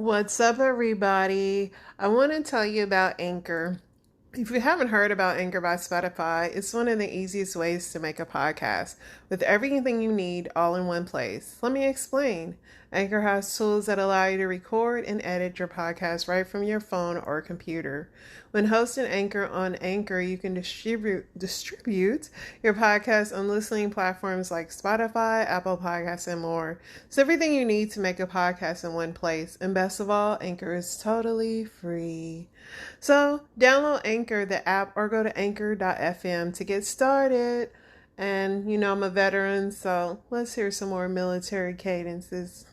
What's up, everybody? I want to tell you about Anchor. If you haven't heard about Anchor by Spotify, it's one of the easiest ways to make a podcast with everything you need all in one place. Let me explain. Anchor has tools that allow you to record and edit your podcast right from your phone or computer. When hosting Anchor on Anchor, you can distribute your podcast on listening platforms like Spotify, Apple Podcasts, and more. It's everything you need to make a podcast in one place. And best of all, Anchor is totally free. So download Anchor, the app, or go to anchor.fm to get started. And I'm a veteran, so let's hear some more military cadences.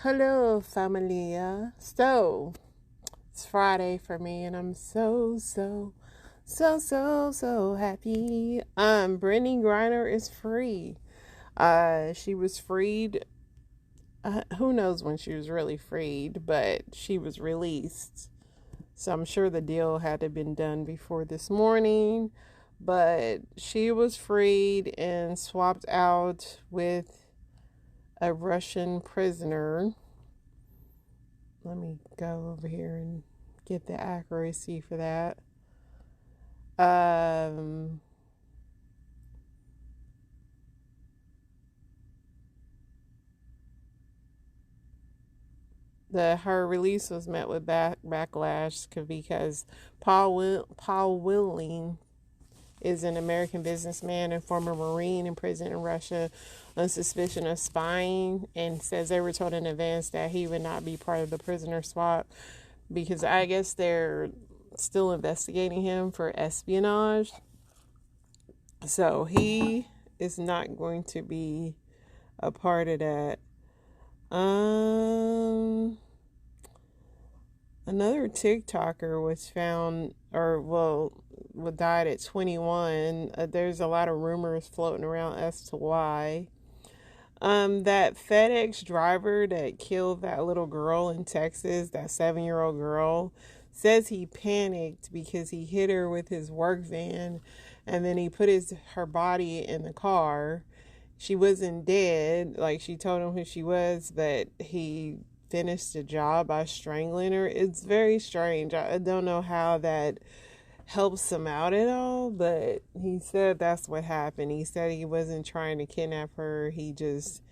Hello, familia. So, it's Friday for me, and I'm so happy. Brittany Griner is free. She was freed. Who knows when she was really freed, but she was released. So I'm sure the deal had to have been done before this morning, but she was freed and swapped out with a Russian prisoner. Let me go over here and get the accuracy for that. Her release was met with backlash because Paul Willing is an American businessman and former Marine imprisoned in Russia on suspicion of spying, and says they were told in advance that he would not be part of the prisoner swap because I guess they're still investigating him for espionage. So he is not going to be a part of that. Another TikToker was found, died at 21. There's a lot of rumors floating around as to why. That FedEx driver that killed that little girl in Texas, that 7-year-old girl, says he panicked because he hit her with his work van, and then he put her body in the car. She wasn't dead, like she told him who she was, but he finished the job by strangling her. It's very strange. I don't know how that helps him out at all, but he said that's what happened. He said he wasn't trying to kidnap her. He just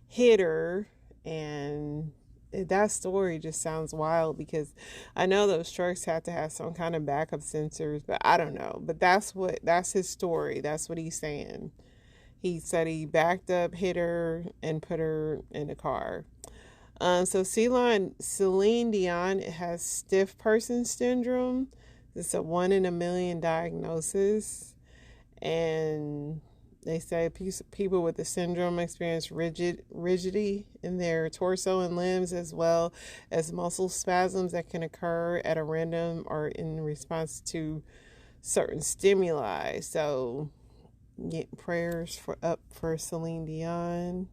hit her, and that story just sounds wild because I know those trucks have to have some kind of backup sensors, but I don't know. But that's his story. That's what he's saying. He said he backed up, hit her, and put her in the car. So Celine Dion has stiff person syndrome. It's a 1 in a million diagnosis. And they say people with the syndrome experience rigidity in their torso and limbs, as well as muscle spasms that can occur at a random or in response to certain stimuli. So get prayers for Celine Dion.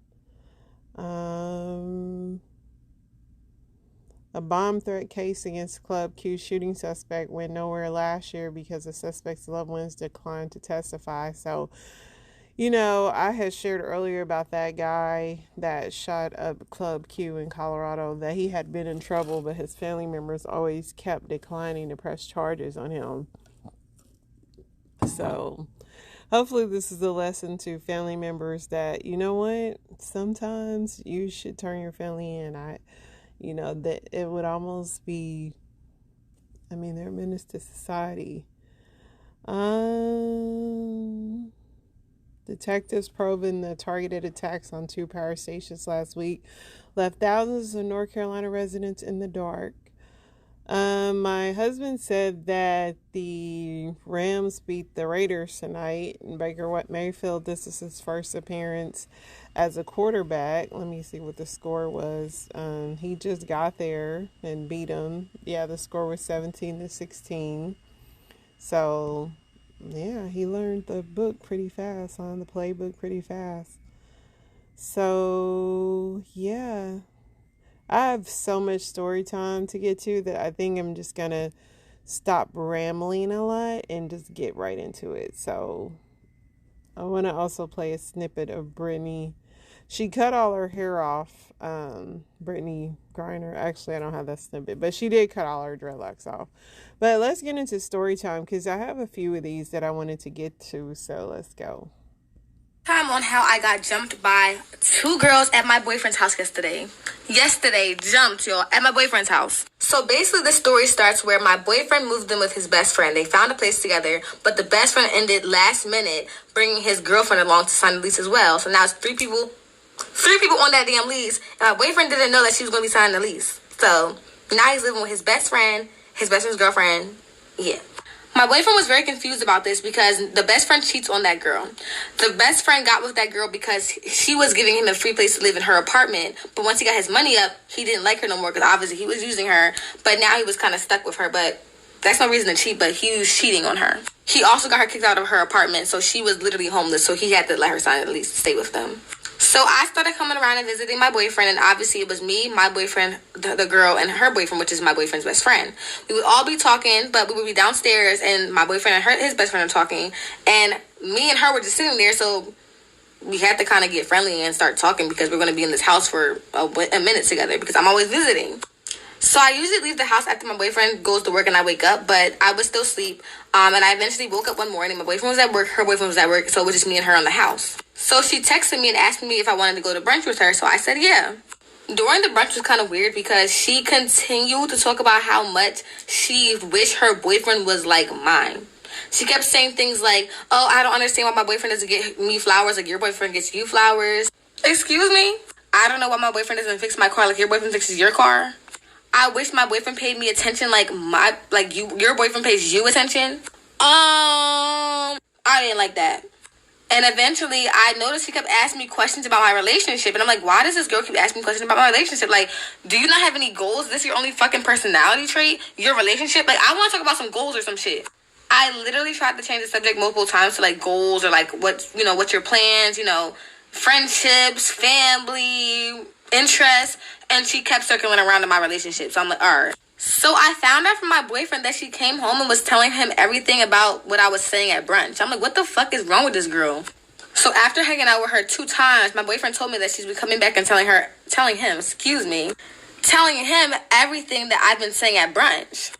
A bomb threat case against Club Q shooting suspect went nowhere last year because the suspect's loved ones declined to testify. So, I had shared earlier about that guy that shot up Club Q in Colorado, that he had been in trouble, but his family members always kept declining to press charges on him. So hopefully this is a lesson to family members that, sometimes you should turn your family in. That it would almost be, they're a menace to society. Detectives probing the targeted attacks on 2 power stations last week left thousands of North Carolina residents in the dark. My husband said that the Rams beat the Raiders tonight, and Baker Mayfield, this is his first appearance as a quarterback. Let me see what the score was. He just got there and beat them. Yeah, the score was 17-16. So, yeah, he learned the book pretty fast, the playbook pretty fast. So, yeah. I have so much story time to get to that I think I'm just going to stop rambling a lot and just get right into it. So I want to also play a snippet of Brittany. She cut all her hair off, Brittany Griner. Actually, I don't have that snippet, but she did cut all her dreadlocks off. But let's get into story time because I have a few of these that I wanted to get to. So let's go. Time on how I got jumped by 2 girls at my boyfriend's house yesterday. Jumped, y'all, at my boyfriend's house. So basically the story starts where my boyfriend moved in with his best friend. They found a place together, but the best friend ended last minute bringing his girlfriend along to sign the lease as well. So now it's 3 people on that damn lease. And my boyfriend didn't know that she was going to be signing the lease. So now he's living with his best friend, his best friend's girlfriend. Yeah. My boyfriend was very confused about this because the best friend cheats on that girl. The best friend got with that girl because she was giving him a free place to live in her apartment. But once he got his money up, he didn't like her no more because obviously he was using her. But now he was kind of stuck with her. But that's no reason to cheat, but he was cheating on her. He also got her kicked out of her apartment, so she was literally homeless. So he had to let her sign at least stay with them. So I started coming around and visiting my boyfriend, and obviously it was me, my boyfriend, the girl, and her boyfriend, which is my boyfriend's best friend. We would all be talking, but we would be downstairs, and my boyfriend and his best friend are talking, and me and her were just sitting there, so we had to kind of get friendly and start talking because we're going to be in this house for a minute together because I'm always visiting. So I usually leave the house after my boyfriend goes to work and I wake up, but I was still asleep. And I eventually woke up one morning. My boyfriend was at work, her boyfriend was at work, so it was just me and her on the house. So she texted me and asked me if I wanted to go to brunch with her, so I said yeah. During the brunch was kind of weird because she continued to talk about how much she wished her boyfriend was like mine. She kept saying things like, oh, I don't understand why my boyfriend doesn't get me flowers like your boyfriend gets you flowers. Excuse me? I don't know why my boyfriend doesn't fix my car like your boyfriend fixes your car. I wish my boyfriend paid me attention like your boyfriend pays you attention. I didn't like that. And eventually I noticed she kept asking me questions about my relationship. And I'm like, why does this girl keep asking me questions about my relationship? Like, do you not have any goals? Is this your only fucking personality trait? Your relationship? Like, I want to talk about some goals or some shit. I literally tried to change the subject multiple times to like goals or like what's your plans, friendships, family, interests, and she kept circling around in my relationship. So I'm like, all right. So I found out from my boyfriend that she came home and was telling him everything about what I was saying at brunch. I'm like, what the fuck is wrong with this girl? So after hanging out with her 2 times, my boyfriend told me that she's been coming back and telling him everything that I've been saying at brunch.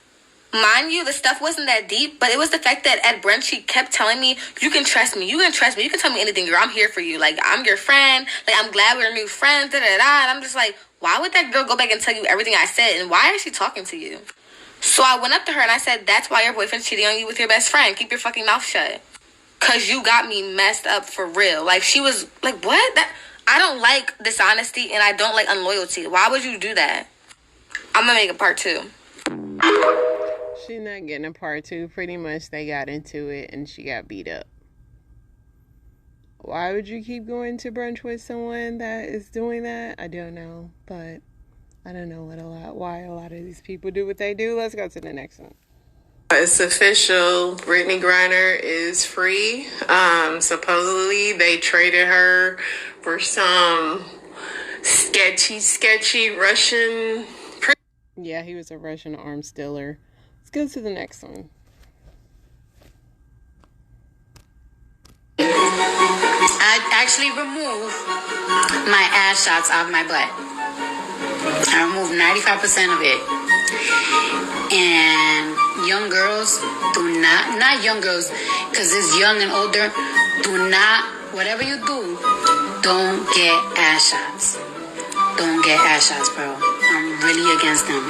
Mind you, the stuff wasn't that deep, but it was the fact that at brunch, she kept telling me, you can trust me, you can tell me anything, girl, I'm here for you, like, I'm your friend, like, I'm glad we're new friends, da-da-da, and I'm just like, why would that girl go back and tell you everything I said, and why is she talking to you? So I went up to her and I said, that's why your boyfriend's cheating on you with your best friend, keep your fucking mouth shut, because you got me messed up for real. Like, she was like, what? I don't like dishonesty, and I don't like unloyalty. Why would you do that? I'm gonna make a part 2. She's not getting a part 2. Pretty much they got into it and she got beat up. Why would you keep going to brunch with someone that is doing that? I don't know. But I don't know why a lot of these people do what they do. Let's go to the next one. It's official. Brittany Griner is free. Supposedly they traded her for some sketchy Russian. Yeah, he was a Russian arms dealer. Let's go to the next one. I actually removed my ass shots out of my butt. I removed 95% of it. And young girls do not young girls, because it's young and older, do not, whatever you do, don't get ass shots. Don't get ass shots, bro. I'm really against them.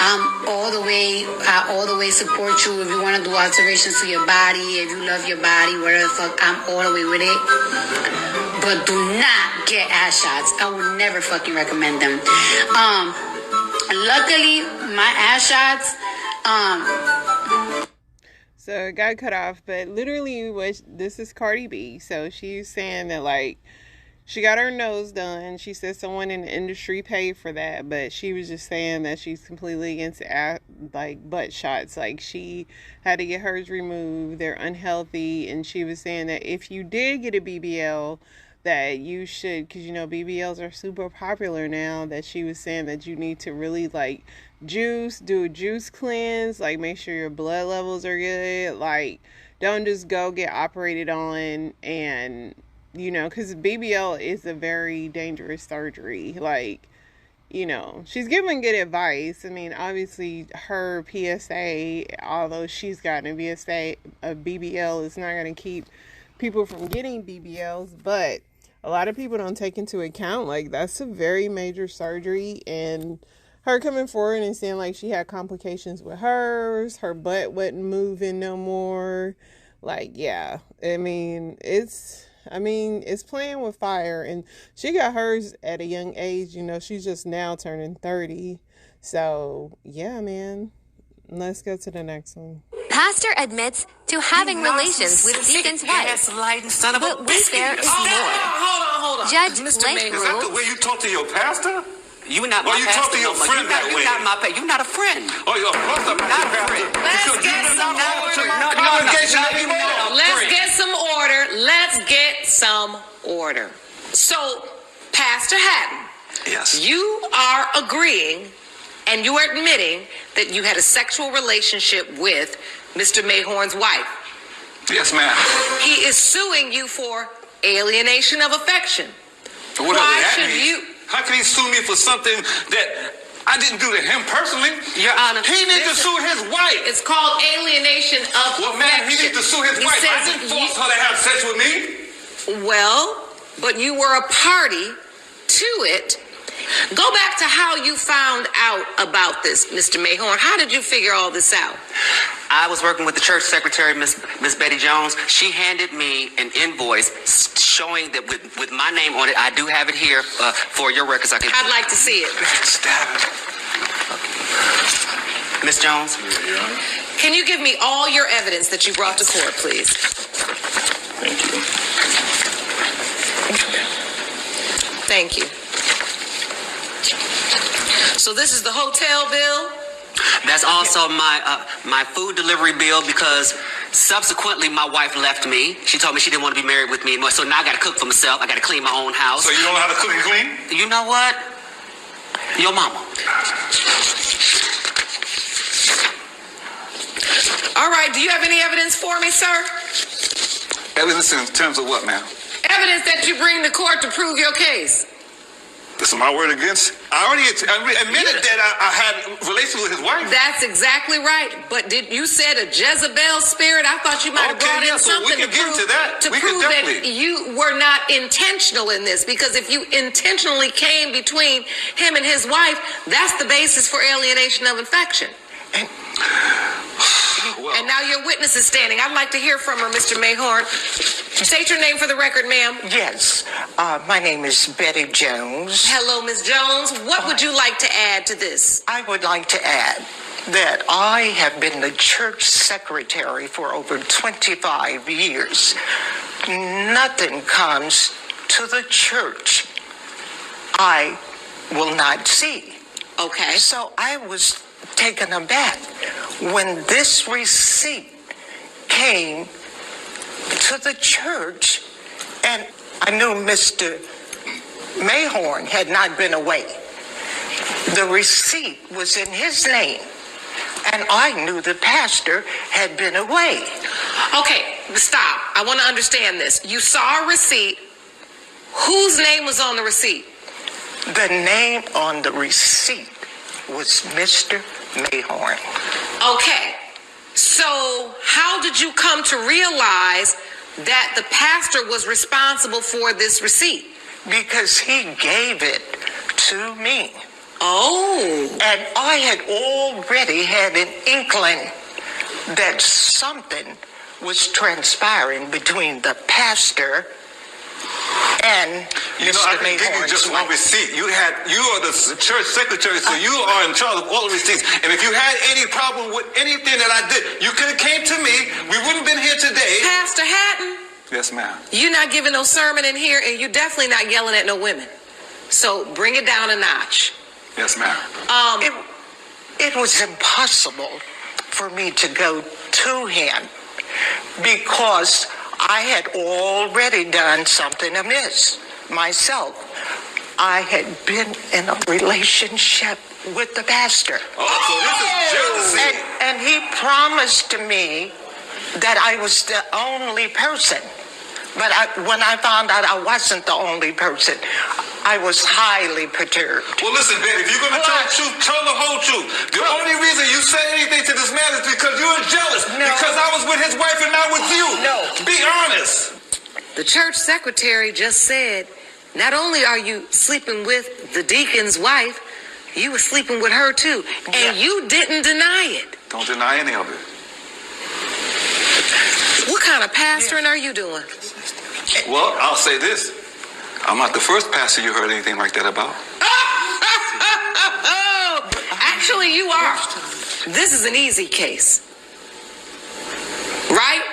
I all the way support you if you want to do alterations to your body, if you love your body, whatever the fuck, I'm all the way with it. But do not get ass shots. I would never fucking recommend them. Luckily, my ass shots, So it got cut off, but literally this is Cardi B. So she's saying that, like, she got her nose done. She said someone in the industry paid for that, but she was just saying that she's completely against butt shots. Like, she had to get hers removed. They're unhealthy, and she was saying that if you did get a BBL, that you should, because BBLs are super popular now, that she was saying that you need to really do a juice cleanse, like make sure your blood levels are good, like don't just go get operated on, and because BBL is a very dangerous surgery. Like, she's giving good advice. I mean, obviously her PSA, although she's gotten a BBL is not going to keep people from getting BBLs, but a lot of people don't take into account, like, that's a very major surgery, and her coming forward and saying, like, she had complications with her butt wasn't moving no more. Like, yeah, it's playing with fire, and she got hers at a young age. She's just now turning 30. So, yeah, man. Let's go to the next one. Pastor admits to having relations with deacon's wife. But Wayfair is more. Hold on. Judge Mr. Blake Mayor, is that the rules. way you talk to your pastor? You not my you pastor. talk to your friend that way. You're not a friend. Oh, you're not a friend. Let's get some order. Let's get some order. So, Pastor Hatton, Yes. you are agreeing and you are admitting that you had a sexual relationship with Mr. Mayhorn's wife. Yes, ma'am. He is suing you for alienation of affection. Whatever Why that should means. you? How can he sue me for something that I didn't do to him personally? Your Honor, He needs to sue his wife. It's called alienation of Well, affection. man, he needs to sue his He wife. I says didn't force her to have sex with me. Well, but you were a party to it. Go back to how you found out about this, Mr. Mayhorn. How did you figure all this out? I was working with the church secretary, Miss Betty Jones. She handed me an invoice showing that with my name on it. I do have it here for your records. I'd like to see it. Stop it. Miss Jones? Can you give me all your evidence that you brought to court, please? Thank you. Thank you. So this is the hotel bill? That's also my food delivery bill, because subsequently my wife left me. She told me she didn't want to be married with me anymore. So now I got to cook for myself. I got to clean my own house. So you don't know how to cook and clean? You know what? Your mama. All right, do you have any evidence for me, sir? Evidence in terms of what, ma'am? Evidence that you bring to court to prove your case. This is my word against. I already admitted that I had relations with his wife. That's exactly right. But you said a Jezebel spirit? I thought you might have brought in so something we can get to that. to prove that you were not intentional in this. Because if you intentionally came between him and his wife, that's the basis for alienation of affection. Well, And now your witness is standing. I'd like to hear from her, Mr. Mayhorn. State your name for the record, ma'am. Yes, my name is Betty Jones. Hello, Ms. Jones. What would you like to add to this? I would like to add that I have been the church secretary for over 25 years. Nothing comes to the church I will not see. Okay. So I was taken aback when this receipt came to the church, and I knew Mr. Mayhorn had not been away. The receipt was in his name, and I knew the pastor had been away. Okay, stop. I want to understand this. You saw a receipt. Whose name was on the receipt? The name on the receipt was Mr. Mayhorn. Okay. So how did you come to realize that the pastor was responsible for this receipt? Because he gave it to me. Oh. And I had already had an inkling that something was transpiring between the pastor and You know, I Mr. can give you Mayhorn's just one wife. receipt. You are the church secretary, so you are in charge of all the receipts. And if you had any problem with anything that I did, you could have came to me. We wouldn't have been here today. Pastor Hatton, Yes, ma'am. you're not giving no sermon in here, and you're definitely not yelling at no women. So bring it down a notch. Yes, ma'am. It was impossible for me to go to him because I had already done something amiss myself. I had been in a relationship with the pastor. Oh, so this is jealousy. And he promised to me that I was the only person. But when I found out I wasn't the only person, I was highly perturbed. Well, listen, Ben, if you're going to tell the truth, tell the whole truth. The only reason you say anything to this man is because you were jealous. No. Because I was with his wife and not with you. No. Be honest. The church secretary just said, not only are you sleeping with the deacon's wife, you were sleeping with her too. And you didn't deny it. Don't deny any of it. What kind of pastoring are you doing? Well, I'll say this. I'm not the first pastor you heard anything like that about. Actually, you are. This is an easy case. Right?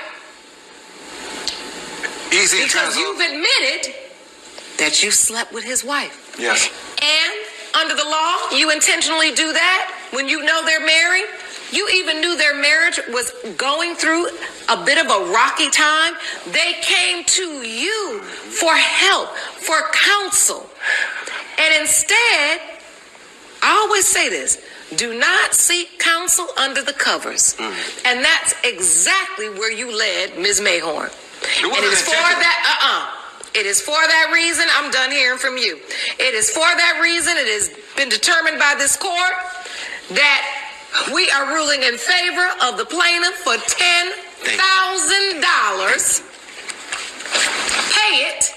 Easy in Because terms you've of... admitted that you slept with his wife. Yes. And under the law, you intentionally do that when you know they're married. You even knew their marriage was going through a bit of a rocky time. They came to you for help, for counsel. And instead, I always say this, do not seek counsel under the covers. And that's exactly where you led Ms. Mayhorn. And it is for that, It is for that reason, I'm done hearing from you. It is for that reason, it has been determined by this court that we are ruling in favor of the plaintiff for $10,000. Pay it.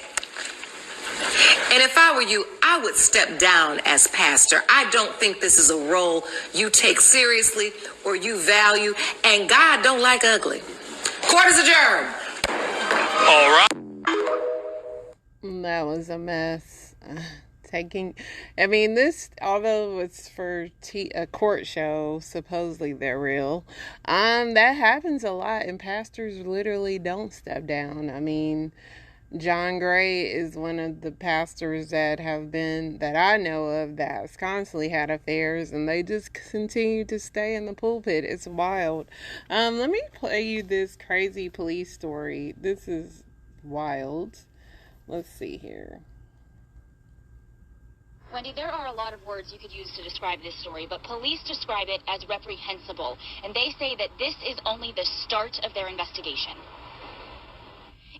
And if I were you, I would step down as pastor. I don't think this is a role you take seriously or you value, and God don't like ugly. Court is adjourned. All right. That was a mess. This, although it's for a court show, supposedly they're real, that happens a lot, and pastors literally don't step down. John Gray is one of the pastors that I know of, that has constantly had affairs, and they just continue to stay in the pulpit. It's wild. Let me play you this crazy police story. This is wild. Let's see here. Wendy, there are a lot of words you could use to describe this story, but police describe it as reprehensible, and they say that this is only the start of their investigation.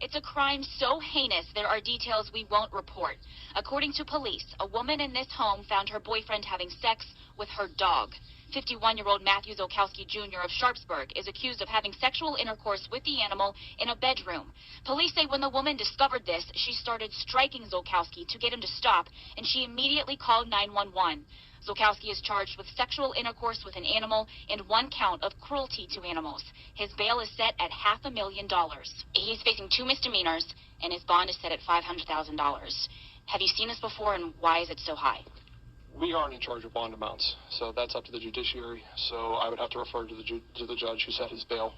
It's a crime so heinous there are details we won't report. According to police, a woman in this home found her boyfriend having sex with her dog. 51-year-old Matthew Zolkowski Jr. of Sharpsburg is accused of having sexual intercourse with the animal in a bedroom. Police say when the woman discovered this, she started striking Zolkowski to get him to stop, and she immediately called 911. Zolkowski is charged with sexual intercourse with an animal and 1 count of cruelty to animals. His bail is set at $500,000. He's facing 2 misdemeanors, and his bond is set at $500,000. Have you seen this before, and why is it so high? We aren't in charge of bond amounts, so that's up to the judiciary. So I would have to refer to the judge who set his bail.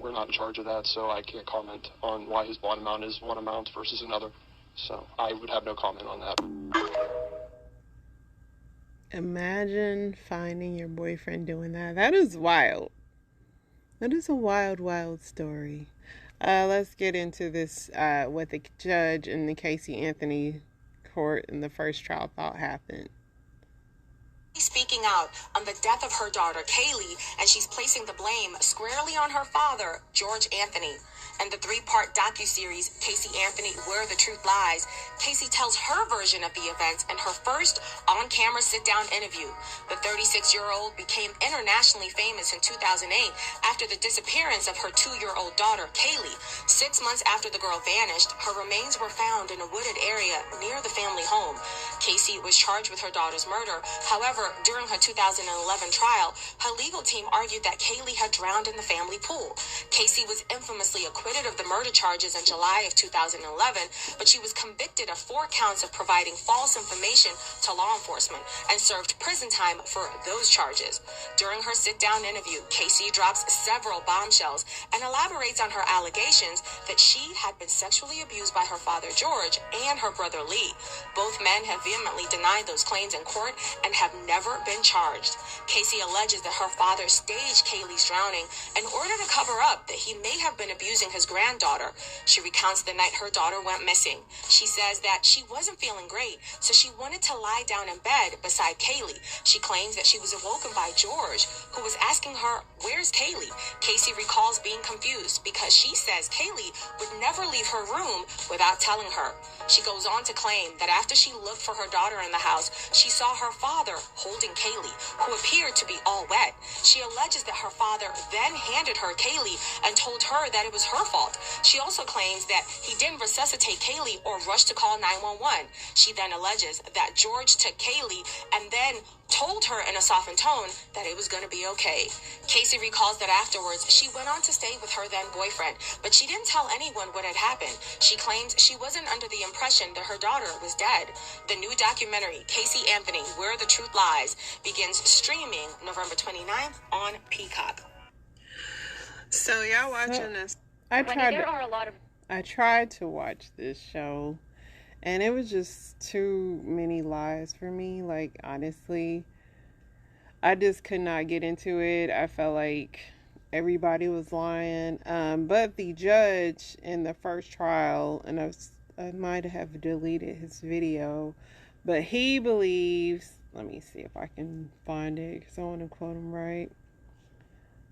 We're not in charge of that, so I can't comment on why his bond amount is one amount versus another. So I would have no comment on that. Imagine finding your boyfriend doing that. That is wild. That is a wild, wild story. Let's get into this, what the judge in the Casey Anthony court in the first trial thought happened. Speaking out on the death of her daughter, Kaylee, and she's placing the blame squarely on her father, George Anthony. And the 3-part docuseries, Casey Anthony, Where the Truth Lies, Casey tells her version of the events in her first on-camera sit-down interview. The 36-year-old became internationally famous in 2008 after the disappearance of her 2-year-old daughter, Kaylee. 6 months after the girl vanished, her remains were found in a wooded area near the family home. Casey was charged with her daughter's murder. However, during her 2011 trial, her legal team argued that Kaylee had drowned in the family pool. Casey was infamously acquitted acquitted of the murder charges in July of 2011, but she was convicted of 4 counts of providing false information to law enforcement and served prison time for those charges. During her sit-down interview, Casey drops several bombshells and elaborates on her allegations that she had been sexually abused by her father George and her brother Lee. Both men have vehemently denied those claims in court and have never been charged. Casey alleges that her father staged Kaylee's drowning in order to cover up that he may have been abusing his granddaughter. She recounts the night her daughter went missing. She says that she wasn't feeling great, so she wanted to lie down in bed beside Kaylee. She claims that she was awoken by George, who was asking her, "Where's Kaylee?" Casey recalls being confused because she says Kaylee would never leave her room without telling her. She goes on to claim that after she looked for her daughter in the house, she saw her father holding Kaylee, who appeared to be all wet. She alleges that her father then handed her Kaylee and told her that it was her fault. She also claims that he didn't resuscitate Kaylee or rush to call 911. She then alleges that George took Kaylee and then told her in a softened tone that it was going to be okay. Casey recalls that afterwards, she went on to stay with her then boyfriend, but she didn't tell anyone what had happened. She claims she wasn't under the impression that her daughter was dead. The new documentary, Casey Anthony, Where the Truth Lies, begins streaming November 29th on Peacock. So y'all watching this? I tried to watch this show, and it was just too many lies for me. Like, honestly, I just could not get into it. I felt like everybody was lying. But the judge in the first trial, and I might have deleted his video, but he believes, let me see if I can find it because I want to quote him right.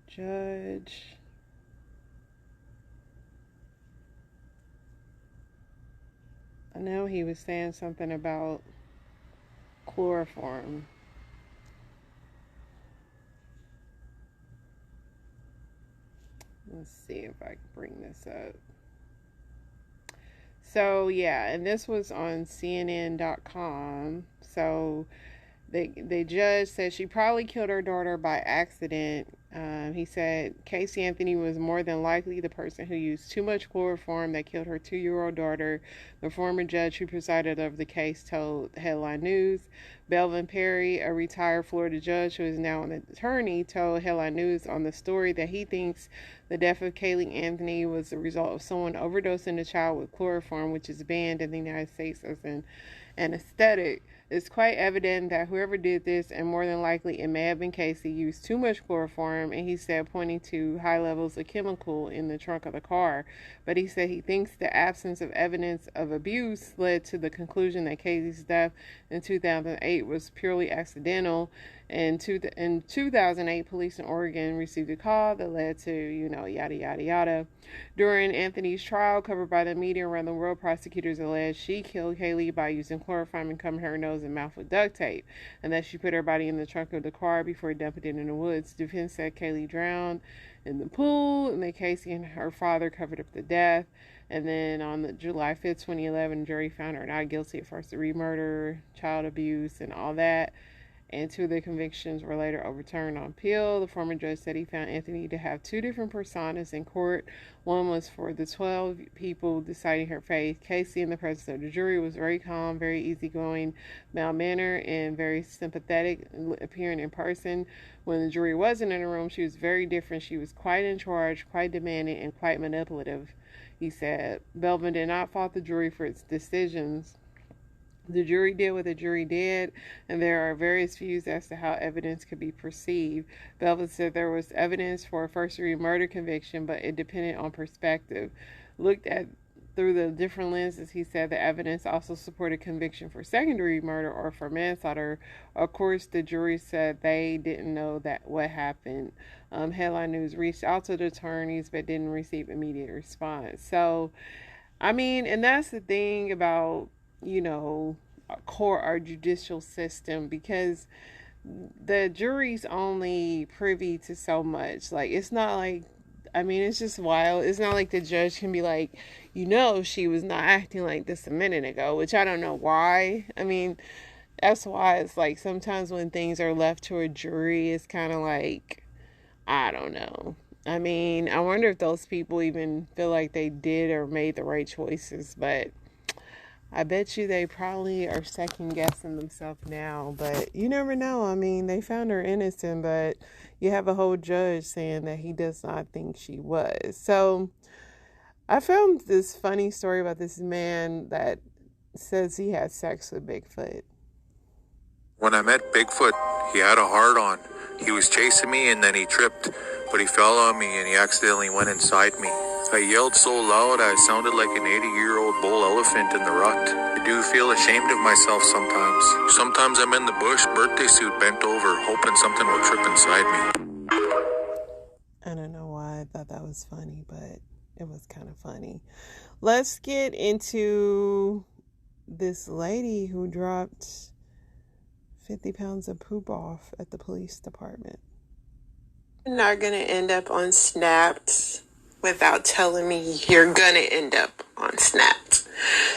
Judge. I know he was saying something about chloroform. Let's see if I can bring this up. So, yeah, and this was on CNN.com. So, the judge said she probably killed her daughter by accident. He said Casey Anthony was more than likely the person who used too much chloroform that killed her 2-year-old daughter. The former judge who presided over the case told Headline News. Belvin Perry, a retired Florida judge who is now an attorney, told Headline News on the story that he thinks the death of Kaylee Anthony was the result of someone overdosing the child with chloroform, which is banned in the United States as an anesthetic. It's quite evident that whoever did this, and more than likely it may have been Casey, used too much chloroform, and he said, pointing to high levels of chemical in the trunk of the car. But he said he thinks the absence of evidence of abuse led to the conclusion that Casey's death in 2008 was purely accidental. In 2008, police in Oregon received a call that led to, yada, yada, yada. During Anthony's trial, covered by the media around the world, prosecutors alleged she killed Kaylee by using chloroform and covering her nose and mouth with duct tape, and that she put her body in the trunk of the car before dumping it in the woods. Defense said Kaylee drowned in the pool, and that Casey and her father covered up the death. And then on July 5th, 2011, the jury found her not guilty of first-degree murder, child abuse, and all that. And 2 of the convictions were later overturned on appeal. The former judge said he found Anthony to have 2 different personas in court. One was for the 12 people deciding her fate. Casey, in the presence of the jury, was very calm, very easygoing, mild-mannered, and very sympathetic, appearing in person. When the jury wasn't in the room, she was very different. She was quite in charge, quite demanding, and quite manipulative, he said. Belvin did not fault the jury for its decisions. The jury did what the jury did, and there are various views as to how evidence could be perceived. Belvin said there was evidence for a first-degree murder conviction, but it depended on perspective. Looked at through the different lenses, he said the evidence also supported conviction for second-degree murder or for manslaughter. Of course, the jury said they didn't know that what happened. Headline News reached out to the attorneys, but didn't receive immediate response. So, I mean, and that's the thing about our judicial system, because the jury's only privy to so much. Like, it's not like, it's just wild. It's not like the judge can be like, she was not acting like this a minute ago, which I don't know why. That's why it's like sometimes when things are left to a jury, it's kind of like, I don't know. I mean, I wonder if those people even feel like they did or made the right choices, but I bet you they probably are second guessing themselves now, but you never know. I mean, they found her innocent, but you have a whole judge saying that he does not think she was. So I found this funny story about this man that says he had sex with Bigfoot. When I met Bigfoot, he had a heart on. He was chasing me and then he tripped, but he fell on me and he accidentally went inside me. I yelled so loud I sounded like an 80-year-old bull elephant in the rut. I do feel ashamed of myself sometimes. Sometimes I'm in the bush, birthday suit bent over, hoping something will trip inside me. I don't know why I thought that was funny, but it was kind of funny. Let's get into this lady who dropped 50 pounds of poop off at the police department. You're not going to end up on Snapped without telling me you're going to end up on Snapped.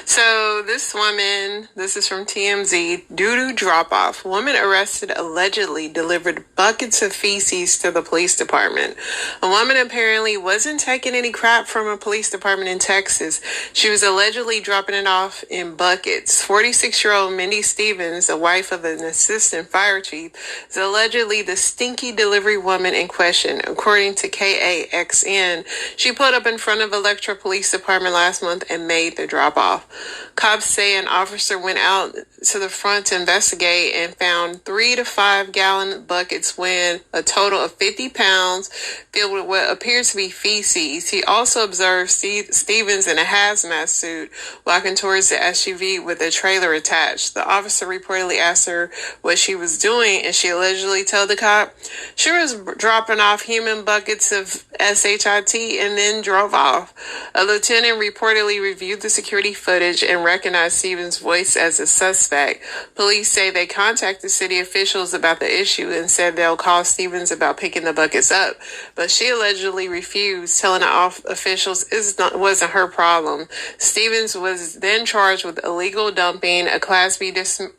So this woman, this is from TMZ, doo-doo drop-off. Woman arrested allegedly delivered buckets of feces to the police department. A woman apparently wasn't taking any crap from a police department in Texas. She was allegedly dropping it off in buckets. 46-year-old Mindy Stevens, the wife of an assistant fire chief, is allegedly the stinky delivery woman in question. According to KAXN, she pulled up in front of Electra Police Department last month and made the drop-off. Cops say an officer went out to the front to investigate and found 3 to 5 gallon buckets weighing a total of 50 pounds filled with what appears to be feces. He also observed Stevens in a hazmat suit walking towards the SUV with a trailer attached. The officer reportedly asked her what she was doing, and she allegedly told the cop she was dropping off human buckets of SHIT and then drove off. A lieutenant reportedly reviewed the security footage and recognized Stevens' voice as a suspect. Police say they contacted city officials about the issue and said they'll call Stevens about picking the buckets up, but she allegedly refused, telling the officials it wasn't her problem. Stevens was then charged with illegal dumping, a Class B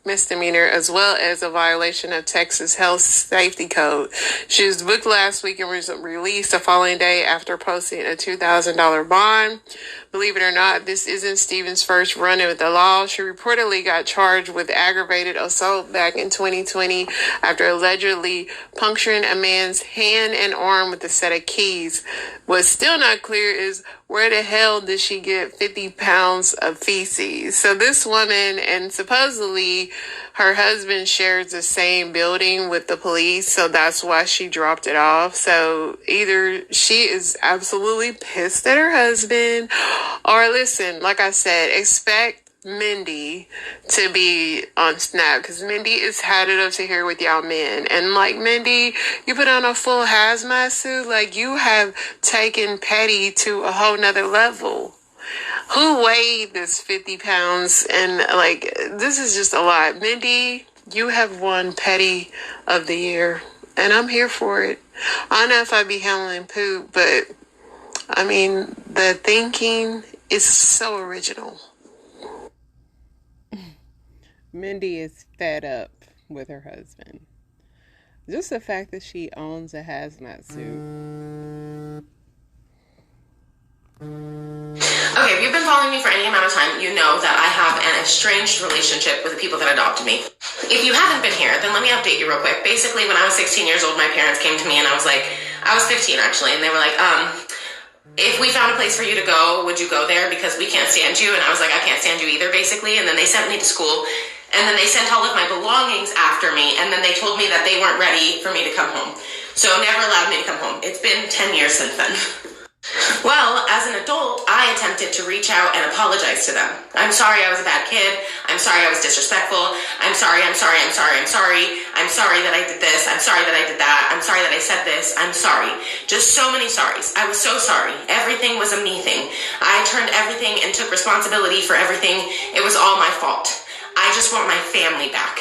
misdemeanor, as well as a violation of Texas Health Safety Code. She was booked last week and was released the following day after posting a $2,000 bond. Believe it or not, this isn't Stevens' first run-in with the law. She reportedly got charged with aggravated assault back in 2020 after allegedly puncturing a man's hand and arm with a set of keys. What's still not clear is where the hell did she get 50 pounds of feces? So this woman, and supposedly her husband shares the same building with the police, so that's why she dropped it off. So either she is absolutely pissed at her husband, or listen, like I said, expect Mindy to be on Snap, because Mindy is had it up to here with y'all men. And like, Mindy, you put on a full hazmat suit, like you have taken petty to a whole nother level. Who weighed this 50 pounds? And like, this is just a lot. Mindy, you have won Petty of the Year, and I'm here for it. I don't know if I'd be handling poop, but I mean, the thinking is so original. Mindy is fed up with her husband. Just the fact that she owns a hazmat suit. Okay, if you've been following me for any amount of time, you know that I have an estranged relationship with the people that adopted me. If you haven't been here, then let me update you real quick. Basically, when I was 16 years old, my parents came to me and I was 15 actually, and they were like, if we found a place for you to go, would you go there? Because we can't stand you. And I was like, I can't stand you either, basically. And then they sent me to school. And then they sent all of my belongings after me. And then they told me that they weren't ready for me to come home. So never allowed me to come home. It's been 10 years since then. Well, as an adult, I attempted to reach out and apologize to them. I'm sorry I was a bad kid. I'm sorry I was disrespectful. I'm sorry that I did this. I'm sorry that I did that. I'm sorry that I said this. I'm sorry. Just so many sorries. I was so sorry. Everything was a me thing. I turned everything and took responsibility for everything. It was all my fault. I just want my family back.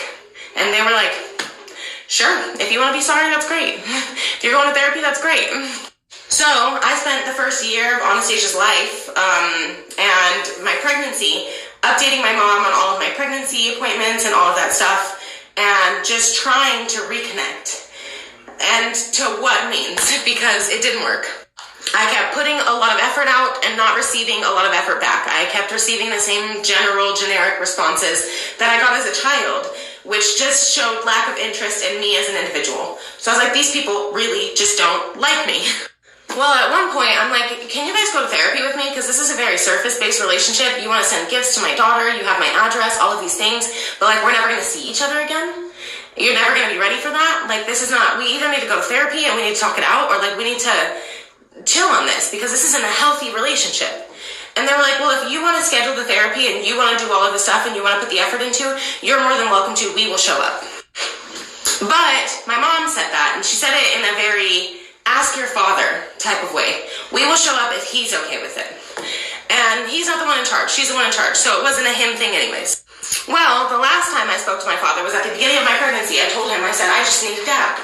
And they were like, sure, if you want to be sorry, that's great. If you're going to therapy, that's great. So I spent the first year of Anastasia's life and my pregnancy updating my mom on all of my pregnancy appointments and all of that stuff, and just trying to reconnect. And to what means, because it didn't work. I kept putting a lot of effort out and not receiving a lot of effort back. I kept receiving the same generic responses that I got as a child, which just showed lack of interest in me as an individual. So I was like, these people really just don't like me. Well, at one point, I'm like, can you guys go to therapy with me? Because this is a very surface-based relationship. You want to send gifts to my daughter, you have my address, all of these things, but like, we're never going to see each other again. You're never going to be ready for that. Like, this is not, we either need to go to therapy and we need to talk it out, or like, we need to chill on this because this isn't a healthy relationship. And they were like, well, if you want to schedule the therapy and you want to do all of the stuff and you want to put the effort into, you're more than welcome to. We will show up. But my mom said that, and she said it in a very ask your father type of way. We will show up if he's okay with it. And he's not the one in charge. She's the one in charge. So it wasn't a him thing anyways. Well, the last time I spoke to my father was at the beginning of my pregnancy. I told him, I said, I just need a dad.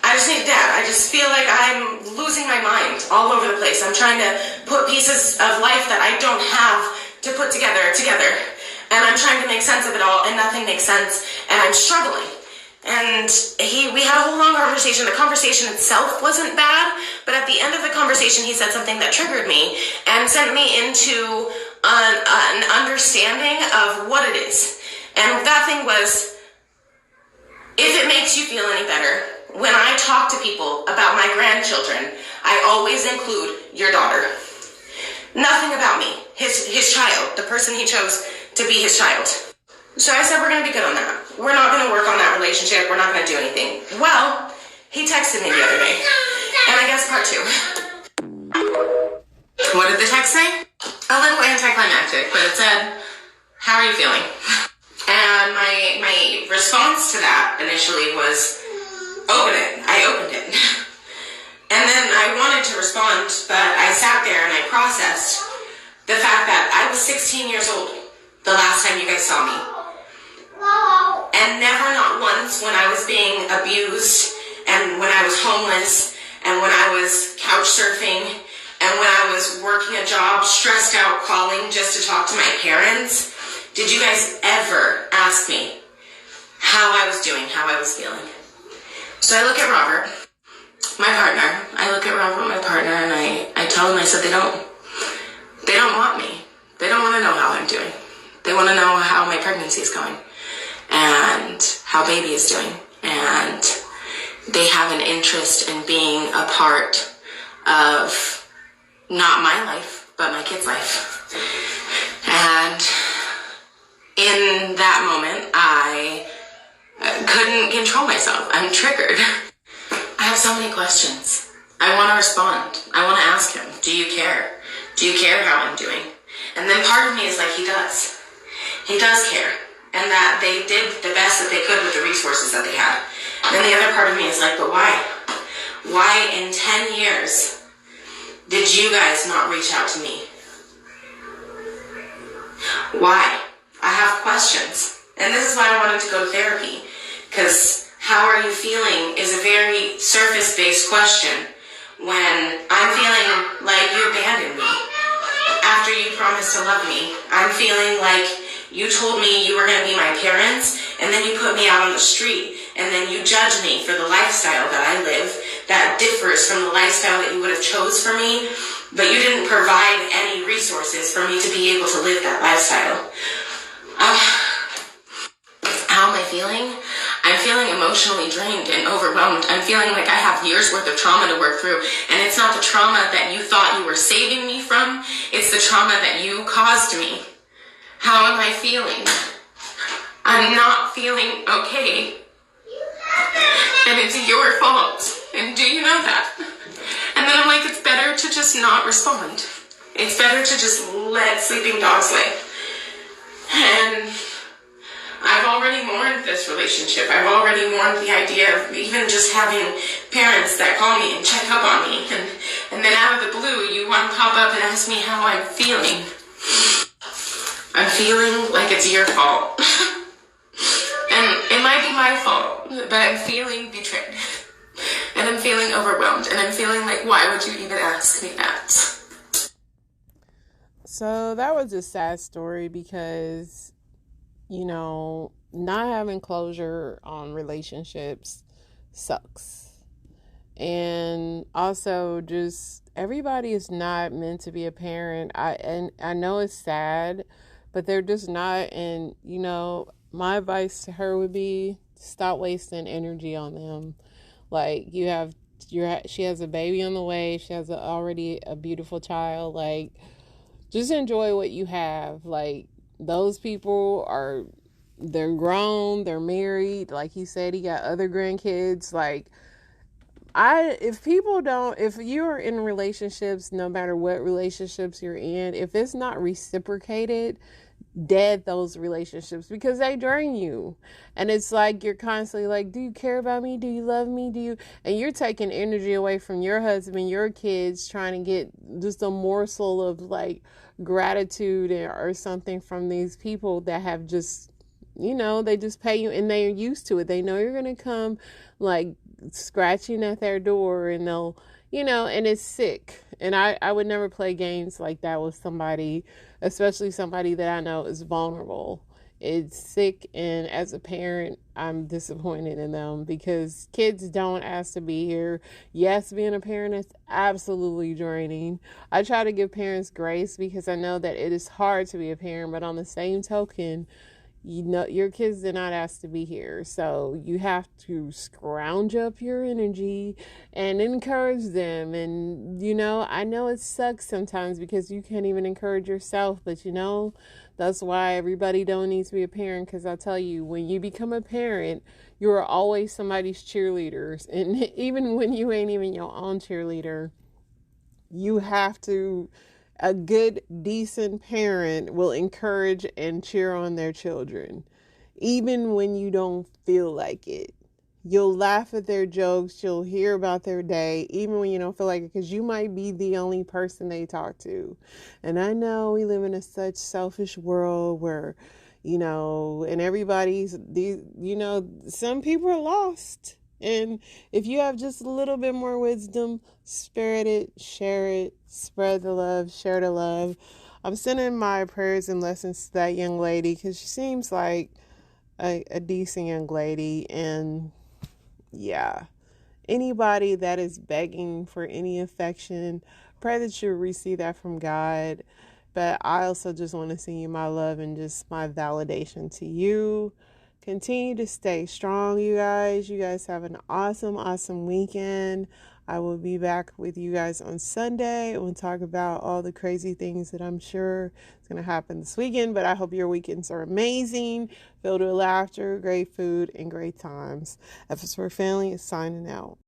I just need a dad. I just feel like I'm losing my mind all over the place. I'm trying to put pieces of life that I don't have to put together. And I'm trying to make sense of it all, and nothing makes sense, and I'm struggling. And we had a whole long conversation. The conversation itself wasn't bad, but at the end of the conversation, he said something that triggered me and sent me into an understanding of what it is. And that thing was, if it makes you feel any better, when I talk to people about my grandchildren, I always include your daughter. Nothing about me, his child, the person he chose to be his child. So I said, we're going to be good on that. We're not going to work on that relationship. We're not going to do anything. Well, he texted me the other day. And I guess part 2. What did the text say? A little anticlimactic, but it said, how are you feeling? And my response to that initially was, open it. I opened it. And then I wanted to respond, but I sat there and I processed the fact that I was 16 years old the last time you guys saw me. And never, not once, when I was being abused, and when I was homeless, and when I was couch surfing, and when I was working a job, stressed out, calling just to talk to my parents, did you guys ever ask me how I was doing, how I was feeling? So I look at Robert, my partner. I look at Robert, my partner, and I tell him, I said, they don't want me. They don't want to know how I'm doing. They want to know how my pregnancy is going and how baby is doing. And they have an interest in being a part of not my life, but my kid's life. And in that moment, I couldn't control myself. I'm triggered. I have so many questions. I want to respond. I want to ask him, do you care? Do you care how I'm doing? And then part of me is like, he does. He does care. And that they did the best that they could with the resources that they had. And then the other part of me is like, but why? Why in 10 years did you guys not reach out to me? Why? I have questions. And this is why I wanted to go to therapy. Because how are you feeling is a very surface-based question when I'm feeling like you abandoned me after you promised to love me. I'm feeling like you told me you were going to be my parents, and then you put me out on the street, and then you judge me for the lifestyle that I live that differs from the lifestyle that you would have chose for me, but you didn't provide any resources for me to be able to live that lifestyle. How am I feeling? I'm feeling emotionally drained and overwhelmed. I'm feeling like I have years worth of trauma to work through, and it's not the trauma that you thought you were saving me from, it's the trauma that you caused me. How am I feeling? I'm not feeling okay. And it's your fault. And do you know that? And then I'm like, it's better to just not respond. It's better to just let sleeping dogs lay. And I've already mourned this relationship. I've already mourned the idea of even just having parents that call me and check up on me. And then out of the blue, you want to pop up and ask me how I'm feeling. I'm feeling like it's your fault. And it might be my fault, but I'm feeling betrayed. And I'm feeling overwhelmed. And I'm feeling like, why would you even ask me that? So that was a sad story because, you know, not having closure on relationships sucks. And also, just everybody is not meant to be a parent. I know it's sad, but they're just not. And my advice to her would be stop wasting energy on them. Like, she has a baby on the way. She has already a beautiful child. Like, just enjoy what you have. Like, those people they're grown, they're married. Like he said, he got other grandkids. Like, if you're in relationships, no matter what relationships you're in, if it's not reciprocated, dead those relationships, because they drain you. And it's like you're constantly like, do you care about me? Do you love me? And you're taking energy away from your husband, your kids, trying to get just a morsel of like gratitude or something from these people that have just, they just pay you and they're used to it. They know you're going to come like scratching at their door, and they'll, and it's sick. And I would never play games like that with somebody, especially somebody that I know is vulnerable. It's sick, and as a parent, I'm disappointed in them because kids don't ask to be here. Yes, being a parent is absolutely draining. I try to give parents grace because I know that it is hard to be a parent, but on the same token, your kids did not ask to be here. So you have to scrounge up your energy and encourage them. And, I know it sucks sometimes because you can't even encourage yourself, but that's why everybody don't need to be a parent. Because I'll tell you, when you become a parent, you're always somebody's cheerleaders. And even when you ain't even your own cheerleader, you have to. A good, decent parent will encourage and cheer on their children, even when you don't feel like it. You'll laugh at their jokes. You'll hear about their day, even when you don't feel like it, because you might be the only person they talk to. And I know we live in such selfish world where, and everybody's, some people are lost. And if you have just a little bit more wisdom, spread it, share it, spread the love, share the love. I'm sending my prayers and lessons to that young lady because she seems like a decent young lady. And yeah, anybody that is begging for any affection, pray that you receive that from God. But I also just want to send you my love and just my validation to you. Continue to stay strong, you guys. You guys have an awesome, awesome weekend. I will be back with you guys on Sunday. We'll talk about all the crazy things that I'm sure is going to happen this weekend. But I hope your weekends are amazing, filled with laughter, great food, and great times. FS4 Family is signing out.